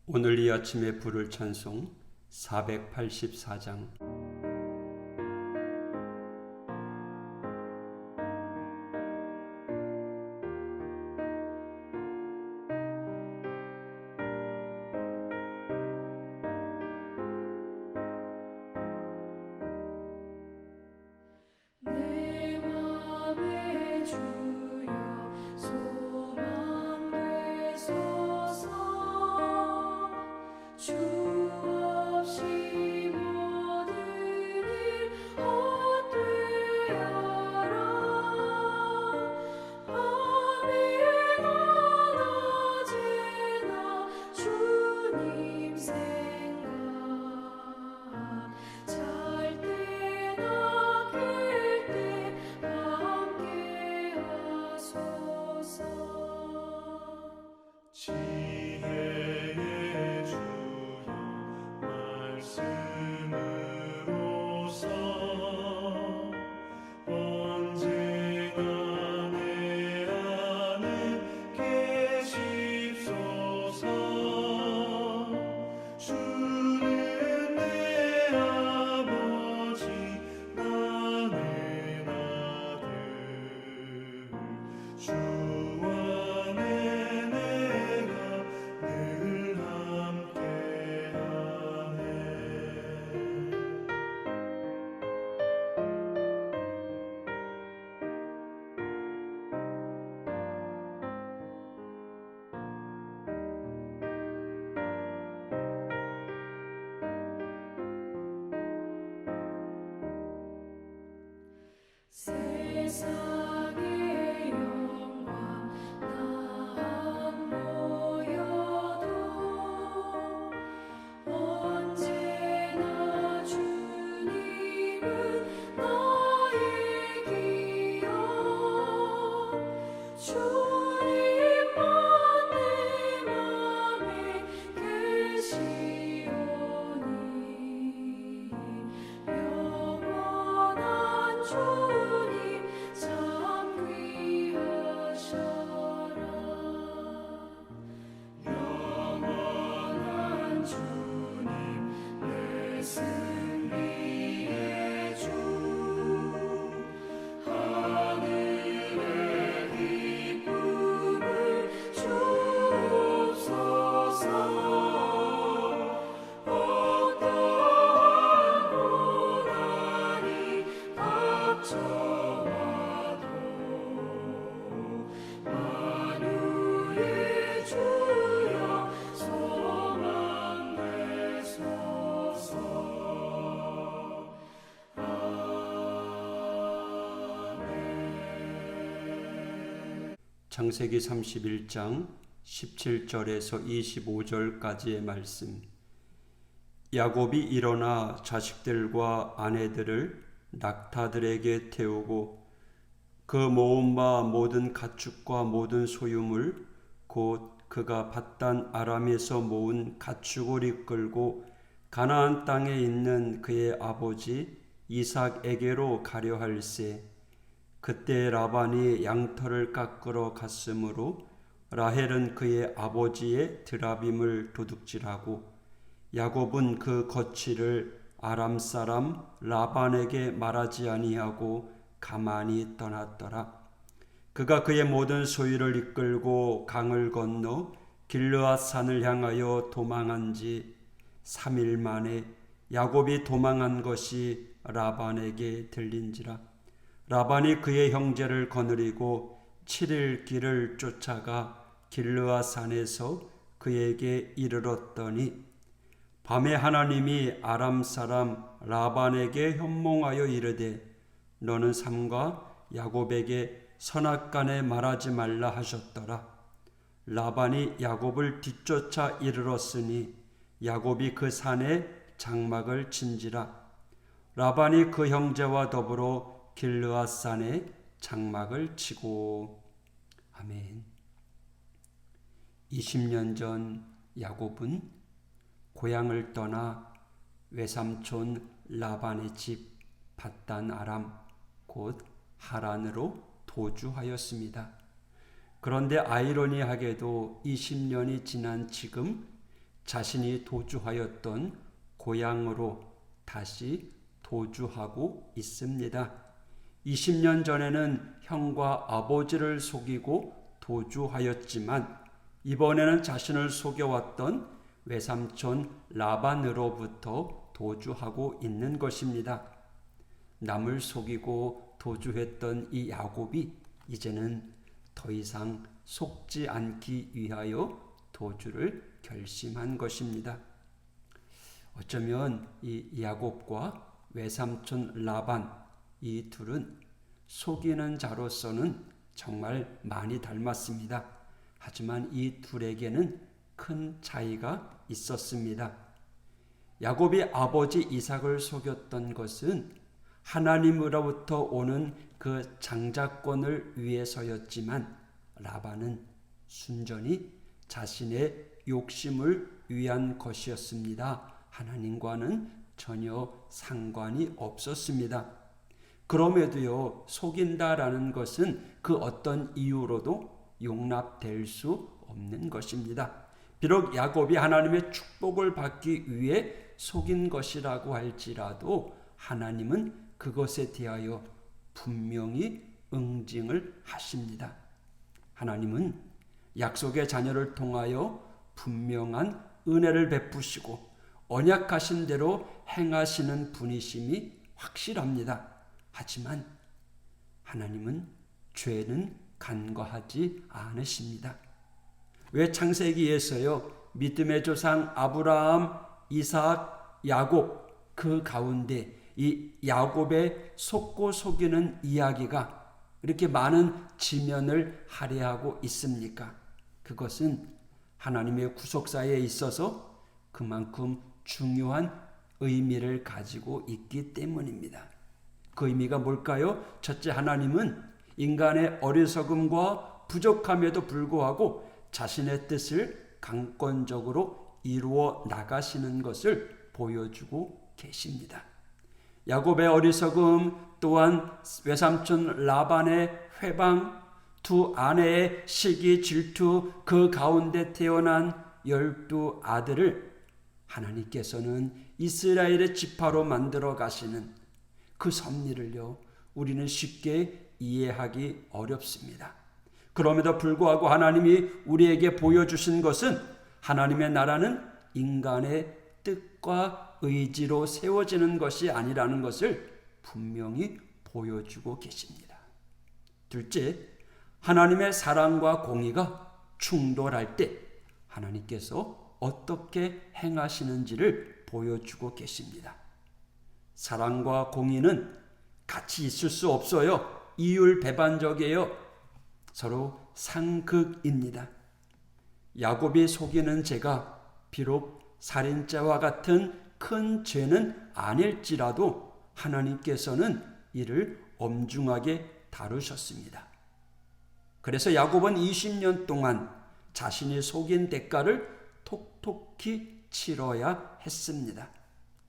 오늘 이 아침에 부를 찬송 484장. 내 맘에 주여 소망 되소서. 주 없이 모든 일 헛되어라. 밤이나 낮에나 주님 생각, 잘 때나 깰 때 함께 하소서. 지혜의 주여 말씀으로서 언제나 내 안에 계십소서. 주는 내 아버지 나는 아들, 주 안에 내가 늘 함께하네. 세상의 영광 다 안 보여도 언제나 주님은 나의 기여. 주님만 내 맘에 계시오니 영원한 주님 참 귀하셔라. 영원한 주님 내 승리의 주, 하늘의 기쁨을 주옵소서. 어떠한 고난이 닥쳐와도 만유의 주여 소망 되소서. 아멘. 창세기 31장 17절에서 25절까지의 말씀. 야곱이 일어나 자식들과 아내들을 낙타들에게 태우고 그 모은 바 모든 가축과 모든 소유물 곧 그가 밧단 아람에서 모은 가축을 이끌고 가나안 땅에 있는 그의 아버지 이삭에게로 가려 할세. 그때 라반이 양털을 깎으러 갔으므로 라헬은 그의 아버지의 드라빔을 도둑질하고 야곱은 그 거취를 아람 사람 라반에게 말하지 아니하고 가만히 떠났더라. 그가 그의 모든 소유를 이끌고 강을 건너 길르앗 산을 향하여 도망한 지 3일 만에 야곱이 도망한 것이 라반에게 들린지라. 라반이 그의 형제를 거느리고 7일 길을 쫓아가 길르앗 산에서 그에게 이르렀더니 밤에 하나님이 아람 사람 라반에게 현몽하여 이르되 너는 삼가 야곱에게 선악간에 말하지 말라 하셨더라. 라반이 야곱을 뒤쫓아 이르렀으니 야곱이 그 산에 장막을 친지라. 라반이 그 형제와 더불어 길르앗 산에 장막을 치고. 아멘. 20년 전 야곱은 고향을 떠나 외삼촌 라반의 집 밧단 아람 곧 하란으로 도주하였습니다. 그런데 아이러니하게도 20년이 지난 지금 자신이 도주하였던 고향으로 다시 도주하고 있습니다. 20년 전에는 형과 아버지를 속이고 도주하였지만 이번에는 자신을 속여왔던 외삼촌 라반으로부터 도주하고 있는 것입니다. 남을 속이고 도주했던 이 야곱이 이제는 더 이상 속지 않기 위하여 도주를 결심한 것입니다. 어쩌면 이 야곱과 외삼촌 라반, 이 둘은 속이는 자로서는 정말 많이 닮았습니다. 하지만 이 둘에게는 큰 차이가 있었습니다. 야곱이 아버지 이삭을 속였던 것은 하나님으로부터 오는 그 장자권을 위해서였지만 라반은 순전히 자신의 욕심을 위한 것이었습니다. 하나님과는 전혀 상관이 없었습니다. 그럼에도요, 속인다라는 것은 그 어떤 이유로도 용납될 수 없는 것입니다. 비록 야곱이 하나님의 축복을 받기 위해 속인 것이라고 할지라도 하나님은 그것에 대하여 분명히 응징을 하십니다. 하나님은 약속의 자녀를 통하여 분명한 은혜를 베푸시고 언약하신 대로 행하시는 분이심이 확실합니다. 하지만 하나님은 죄는 간과하지 않으십니다. 왜 창세기에서요, 믿음의 조상 아브라함, 이삭, 야곱, 그 가운데 이 야곱의 속고 속이는 이야기가 이렇게 많은 지면을 할애하고 있습니까? 그것은 하나님의 구속사에 있어서 그만큼 중요한 의미를 가지고 있기 때문입니다. 그 의미가 뭘까요? 첫째, 하나님은 인간의 어리석음과 부족함에도 불구하고 자신의 뜻을 강권적으로 이루어 나가시는 것을 보여주고 계십니다. 야곱의 어리석음, 또한 외삼촌 라반의 회방, 두 아내의 시기 질투, 그 가운데 태어난 12 아들을 하나님께서는 이스라엘의 지파로 만들어 가시는 그 섭리를요, 우리는 쉽게 이해하기 어렵습니다. 그럼에도 불구하고 하나님이 우리에게 보여주신 것은 하나님의 나라는 인간의 뜻과 의지로 세워지는 것이 아니라는 것을 분명히 보여주고 계십니다. 둘째, 하나님의 사랑과 공의가 충돌할 때 하나님께서 어떻게 행하시는지를 보여주고 계십니다. 사랑과 공의는 같이 있을 수 없어요. 이율배반적이에요. 서로 상극입니다. 야곱이 속이는 죄가 비록 살인죄와 같은 큰 죄는 아닐지라도 하나님께서는 이를 엄중하게 다루셨습니다. 그래서 야곱은 20년 동안 자신이 속인 대가를 톡톡히 치러야 했습니다.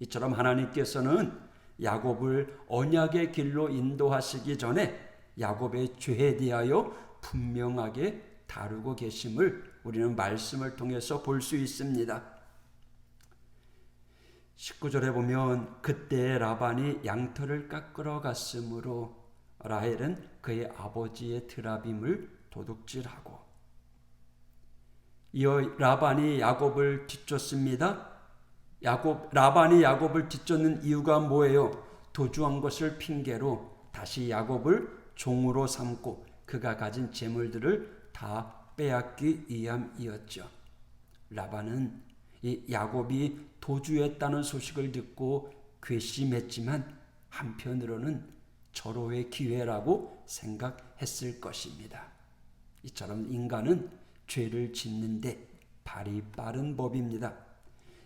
이처럼 하나님께서는 야곱을 언약의 길로 인도하시기 전에 야곱의 죄에 대하여 분명하게 다루고 계심을 우리는 말씀을 통해서 볼 수 있습니다. 19절에 보면 그때 라반이 양털을 깎으러 갔으므로 라헬은 그의 아버지의 드라빔을 도둑질하고, 이어 라반이 야곱을 뒤쫓습니다. 라반이 야곱을 뒤쫓는 이유가 뭐예요? 도주한 것을 핑계로 다시 야곱을 종으로 삼고 그가 가진 재물들을 다 빼앗기 위함이었죠. 라반은 이 야곱이 도주했다는 소식을 듣고 괘씸했지만 한편으로는 절호의 기회라고 생각했을 것입니다. 이처럼 인간은 죄를 짓는데 발이 빠른 법입니다.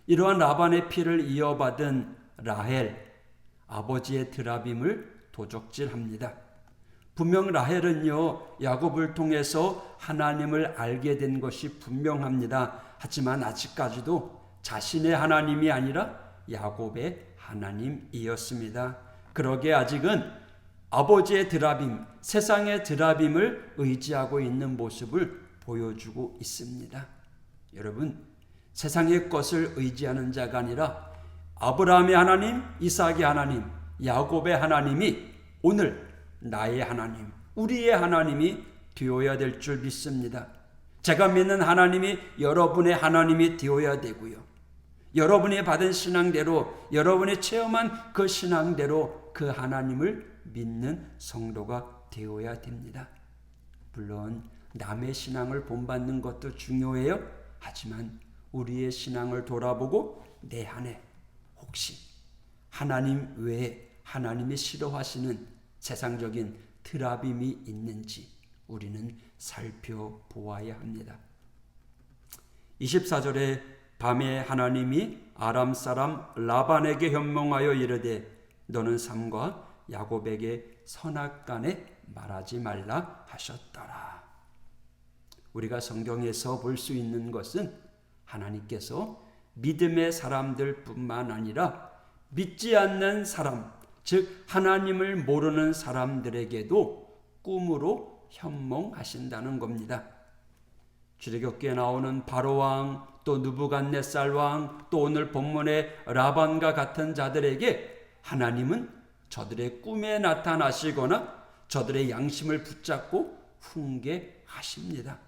이러한 라반의 피를 이어받은 라헬, 아버지의 드라빔을 도적질합니다. 분명 라헬은요, 야곱을 통해서 하나님을 알게 된 것이 분명합니다. 하지만 아직까지도 자신의 하나님이 아니라 야곱의 하나님이었습니다. 그러기에 아직은 아버지의 드라빔, 세상의 드라빔을 의지하고 있는 모습을 보여주고 있습니다. 여러분, 세상의 것을 의지하는 자가 아니라 아브라함의 하나님, 이삭의 하나님, 야곱의 하나님이 오늘 나의 하나님, 우리의 하나님이 되어야 될 줄 믿습니다. 제가 믿는 하나님이 여러분의 하나님이 되어야 되고요. 여러분이 받은 신앙대로, 여러분이 체험한 그 신앙대로 그 하나님을 믿는 성도가 되어야 됩니다. 물론 남의 신앙을 본받는 것도 중요해요. 하지만 우리의 신앙을 돌아보고 내 안에 혹시 하나님 외에 하나님이 싫어하시는 세상적인 트라빔이 있는지 우리는 살펴보아야 합니다. 24절에 밤에 하나님이 아람 사람 라반에게 현몽하여 이르되 너는 삼과 야곱에게 선악간에 말하지 말라 하셨더라. 우리가 성경에서 볼 수 있는 것은 하나님께서 믿음의 사람들 뿐만 아니라 믿지 않는 사람, 즉 하나님을 모르는 사람들에게도 꿈으로 현몽하신다는 겁니다. 출애굽기에 나오는 바로왕, 또 느부갓네살왕, 또 오늘 본문의 라반과 같은 자들에게 하나님은 저들의 꿈에 나타나시거나 저들의 양심을 붙잡고 훈계하십니다.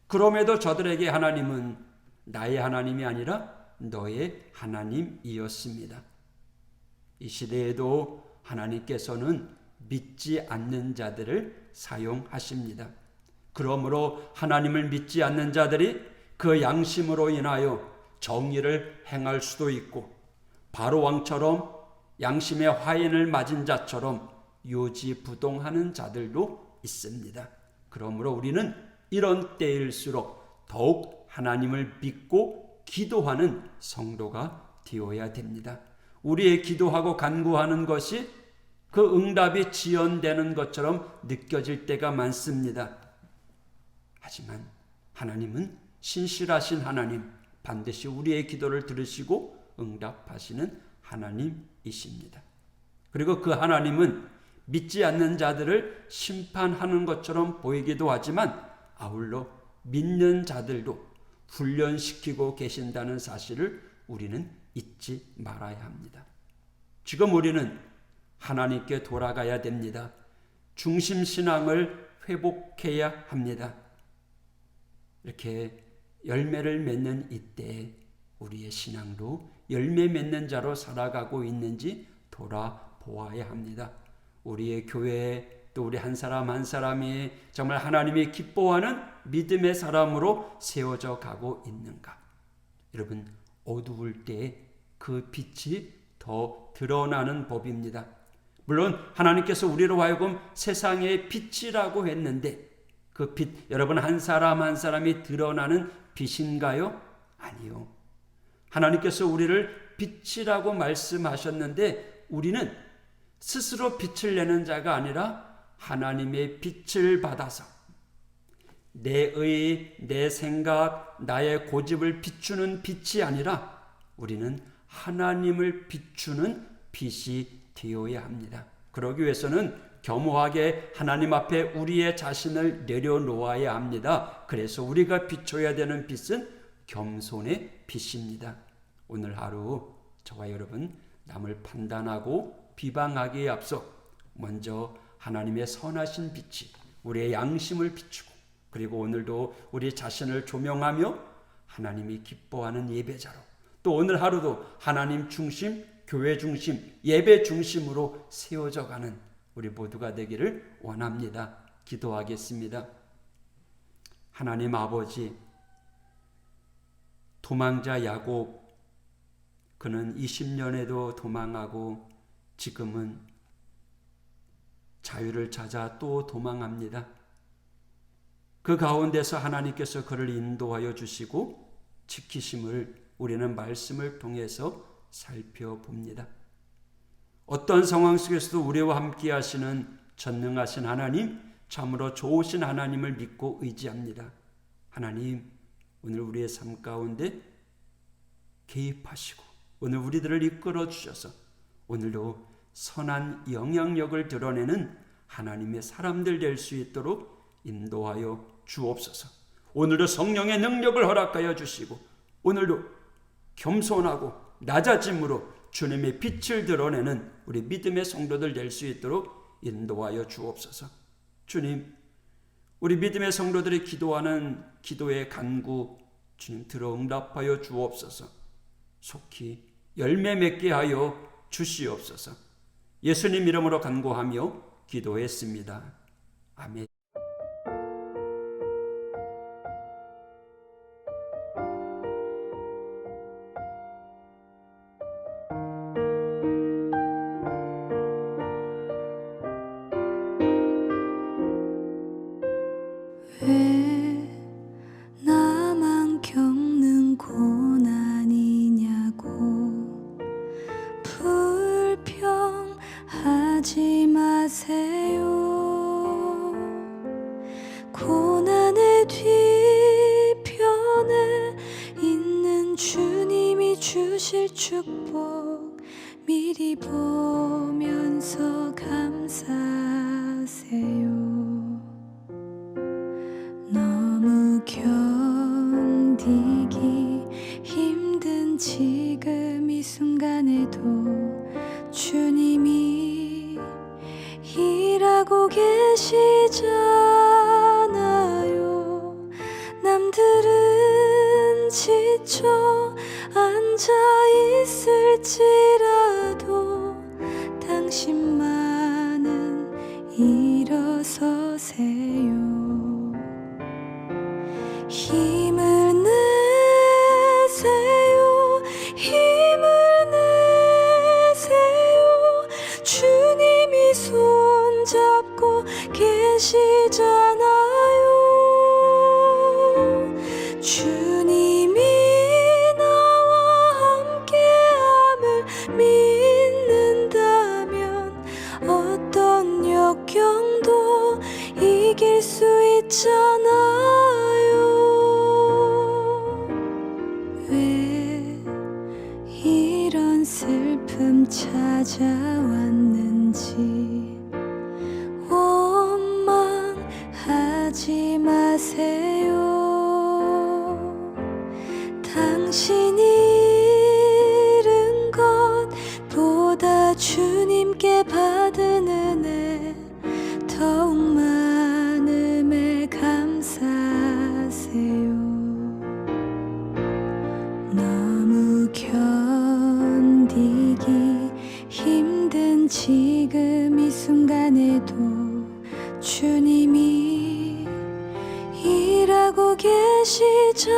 그럼에도 저들에게 하나님은 나의 하나님이 아니라 너의 하나님이었습니다. 이 시대에도 하나님께서는 믿지 않는 자들을 사용하십니다. 그러므로 하나님을 믿지 않는 자들이 그 양심으로 인하여 정의를 행할 수도 있고 바로왕처럼 양심의 화인을 맞은 자처럼 요지부동하는 자들도 있습니다. 그러므로 우리는 이런 때일수록 더욱 하나님을 믿고 기도하는 성도가 되어야 됩니다. 우리의 기도하고 간구하는 것이 그 응답이 지연되는 것처럼 느껴질 때가 많습니다. 하지만 하나님은 신실하신 하나님, 반드시 우리의 기도를 들으시고 응답하시는 하나님이십니다. 그리고 그 하나님은 믿지 않는 자들을 심판하는 것처럼 보이기도 하지만 아울러 믿는 자들도 훈련시키고 계신다는 사실을 우리는 잊지 말아야 합니다. 지금 우리는 하나님께 돌아가야 됩니다. 중심신앙을 회복해야 합니다. 이렇게 열매를 맺는 이때 우리의 신앙도 열매 맺는 자로 살아가고 있는지 돌아보아야 합니다. 우리의 교회에 또 우리 한 사람 한 사람이 정말 하나님이 기뻐하는 믿음의 사람으로 세워져 가고 있는가? 여러분, 어두울 때 그 빛이 더 드러나는 법입니다. 물론 하나님께서 우리로 하여금 세상의 빛이라고 했는데 그 빛, 여러분 한 사람 한 사람이 드러나는 빛인가요? 아니요. 하나님께서 우리를 빛이라고 말씀하셨는데 우리는 스스로 빛을 내는 자가 아니라 하나님의 빛을 받아서 내 의, 내 생각, 나의 고집을 비추는 빛이 아니라 우리는 하나님을 비추는 빛이 되어야 합니다. 그러기 위해서는 겸허하게 하나님 앞에 우리의 자신을 내려놓아야 합니다. 그래서 우리가 비춰야 되는 빛은 겸손의 빛입니다. 오늘 하루 저와 여러분 남을 판단하고 비방하기에 앞서 먼저 하나님의 선하신 빛이 우리의 양심을 비추고 그리고 오늘도 우리 자신을 조명하며 하나님이 기뻐하는 예배자로 또 오늘 하루도 하나님 중심, 교회 중심, 예배 중심으로 세워져 가는 우리 모두가 되기를 원합니다. 기도하겠습니다. 하나님 아버지, 도망자 야곱, 그는 20년에도 도망하고 지금은 자유를 찾아 또 도망합니다. 그 가운데서 하나님께서 그를 인도하여 주시고 지키심을 우리는 말씀을 통해서 살펴봅니다. 어떤 상황 속에서도 우리와 함께 하시는 전능하신 하나님, 참으로 좋으신 하나님을 믿고 의지합니다. 하나님, 오늘 우리의 삶 가운데 개입하시고 오늘 우리들을 이끌어 주셔서 오늘도 선한 영향력을 드러내는 하나님의 사람들 될 수 있도록 인도하여 주옵소서. 오늘도 성령의 능력을 허락하여 주시고 오늘도 겸손하고 낮아짐으로 주님의 빛을 드러내는 우리 믿음의 성도들 될 수 있도록 인도하여 주옵소서. 주님, 우리 믿음의 성도들이 기도하는 기도의 간구 주님 들어 응답하여 주옵소서. 속히 열매 맺게 하여 주시옵소서. 예수님 이름으로 간구하며 기도했습니다. 아멘. 왜 나만 겪는 고난이냐고 불평하지 마세요. 고난의 뒤편에 있는 주님이 주실 축복 미리 보면서 감사하세요. 너무 견디기 힘든 지금 이 순간에도 주님이 일하고 계시잖아요. 남들은 지쳐 앉아 있을지라도 당신만은 일어서세요. 힘을 내세요. 힘을 내세요. 주님이 손잡고 계시잖아요. 주님이 나와 함께함을 믿는다면 어떤 역경도 이길 수 있잖아요. 왜 이런 슬픔 찾아왔는지 원망하지 마세요. 당신이 잃은 것보다 주님께 받은 은혜 더욱 많음에 감사하세요. 너무 견디기 힘든 지금 이 순간에도 주님이 일하고 계시잖아요.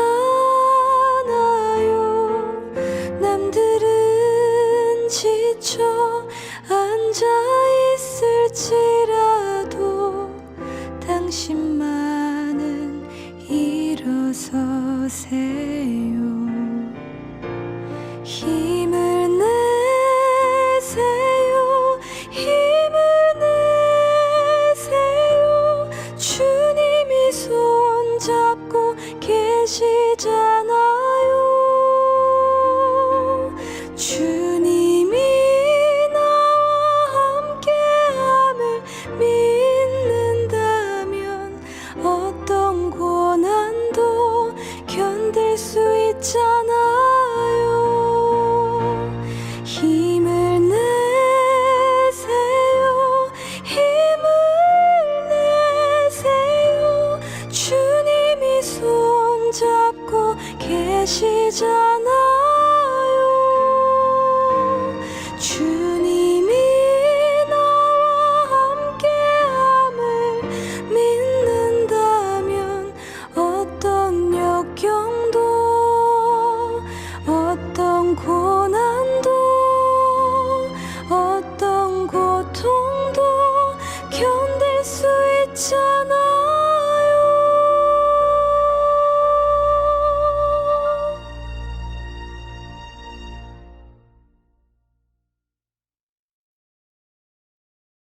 남들은 지쳐 앉아 있을지라도 당신만은 일어서세요.